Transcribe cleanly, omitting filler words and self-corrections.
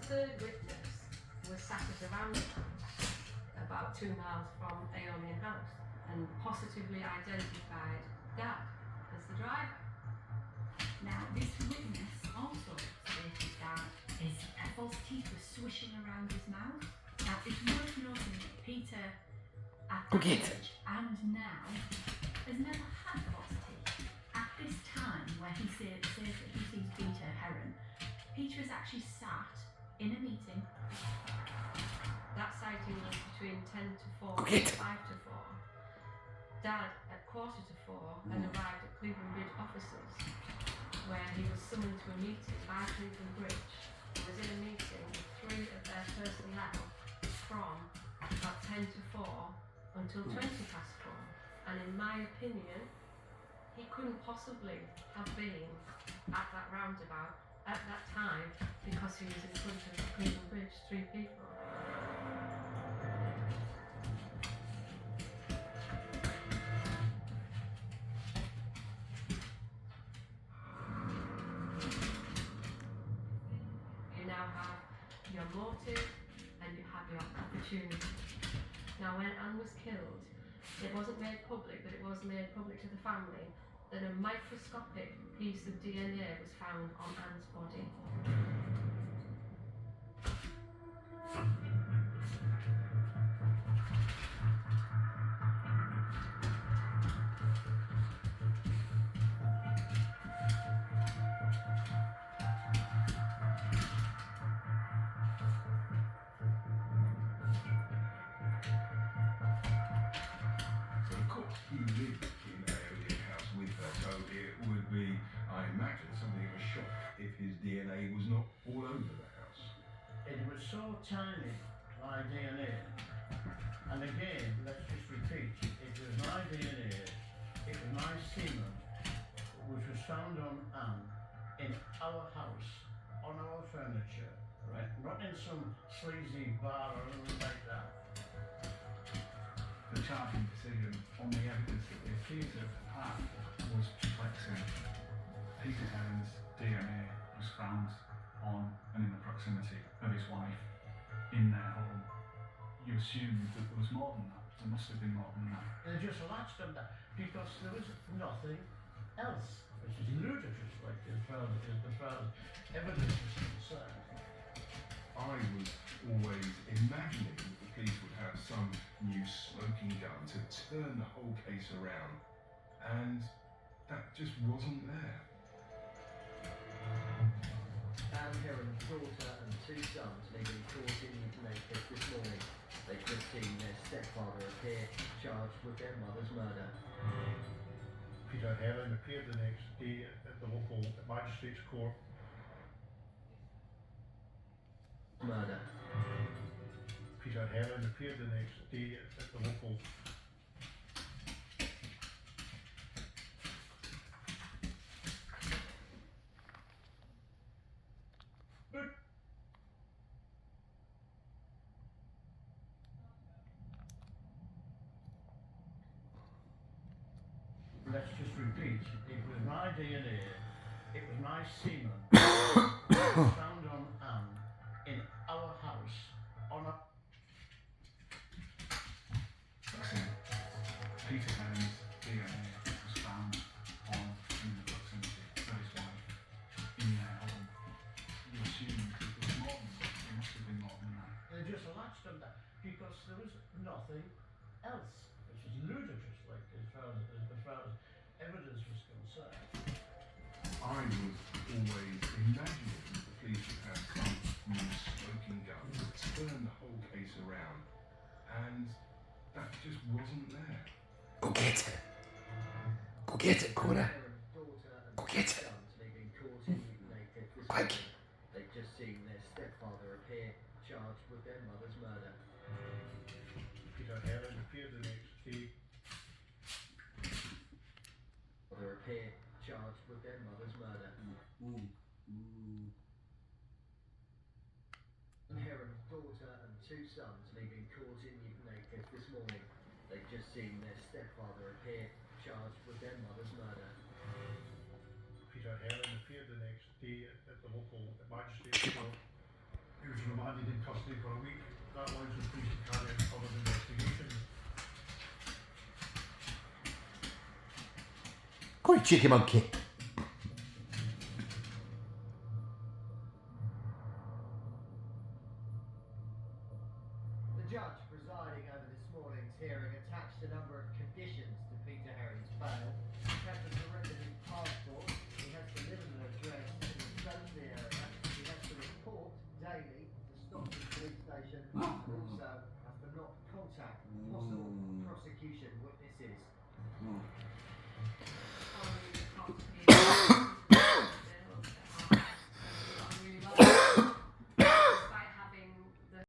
third witness was sat at a roundabout about 2 miles from Aeolian House and positively identified Dad as the driver. Now, this witness also stated that his false teeth were swishing around his mouth. Now, it's worth noting that Peter, at that age and now, has never had false teeth. At this time, where he says that he sees Peter Heron, Peter is actually sat in a meeting. That sighting was between 10 to 4 and 5 to 4. Dad, at 3:45, had arrived at Cleveland Bridge offices, where he was summoned to a meeting by Cleveland Bridge. He was in a meeting with 3 of their personnel from about 10 to 4 until 20 past 4. And in my opinion, he couldn't possibly have been at that roundabout at that time because he was in front of Cleveland Bridge, 3 people. You now have your motive and you have your opportunity. Now, when Anne was killed, it wasn't made public, but it was made public to the family that a microscopic piece of DNA was found on Anne's body. Of course, he lived in Aeolian House with her, so it would be, I imagine, something of a shock if his DNA was not all over the house. It was so tiny, my DNA. And again, let's just repeat, it was my DNA, it was my semen, which was found on Anne in our house, on our furniture, right? Not in some sleazy bar or anything like that. The charging decision on the evidence that the accuser had was perplexing. Peter Heron's DNA was found on and in the proximity of his wife in their home. You assumed that there was more than that. There must have been more than that. They just latched on that because there was nothing else, which is ludicrous, like as far as evidence is concerned. I was always imagining that the police would have some new smoking gun to turn the whole case around, and that just wasn't there. Anne Heron's daughter and 2 sons may be caught in naked this morning. They've just seen their stepfather appear, charged with their mother's murder. Peter Heron appeared the next day at the local magistrates' court. Murder. Peter Heron appeared the next day at the local Let's just repeat, it was my DNA, it was my semen, it was found on Anne in our house, on a... Peter Heron's DNA was found on and in the proximity of his wife in their home. You assumed that there was more than that. There must have been more than that. They just latched on that because there was nothing else, which is ludicrous, like as far as evidence was concerned. I was always imagining that the police would have some new smoking gun to turn the whole case around, and that just wasn't there. Go get it. Go get it, Cora. Go get it. Quick. They've just seen their stepfather appear, charged with their mother's murder. Peter Heron appeared the next day. Father appear, charged with their mother's murder. Heron's daughter and 2 sons leaving court in naked this morning. They've just seen their stepfather appear, charged with their mother's murder. Peter Heron appeared the next day at the local magistrates' court. It was remanded in custody for a week. That allows the police to carry out further investigations. Go on, cheeky monkey. The judge presiding over this morning's hearing attached a number of conditions to Peter Herring's bail. He has to surrender his passport, he has to live in an address in the Stonsley area, he has to report daily to Stockton Police Station, and also has to not contact possible prosecution witnesses.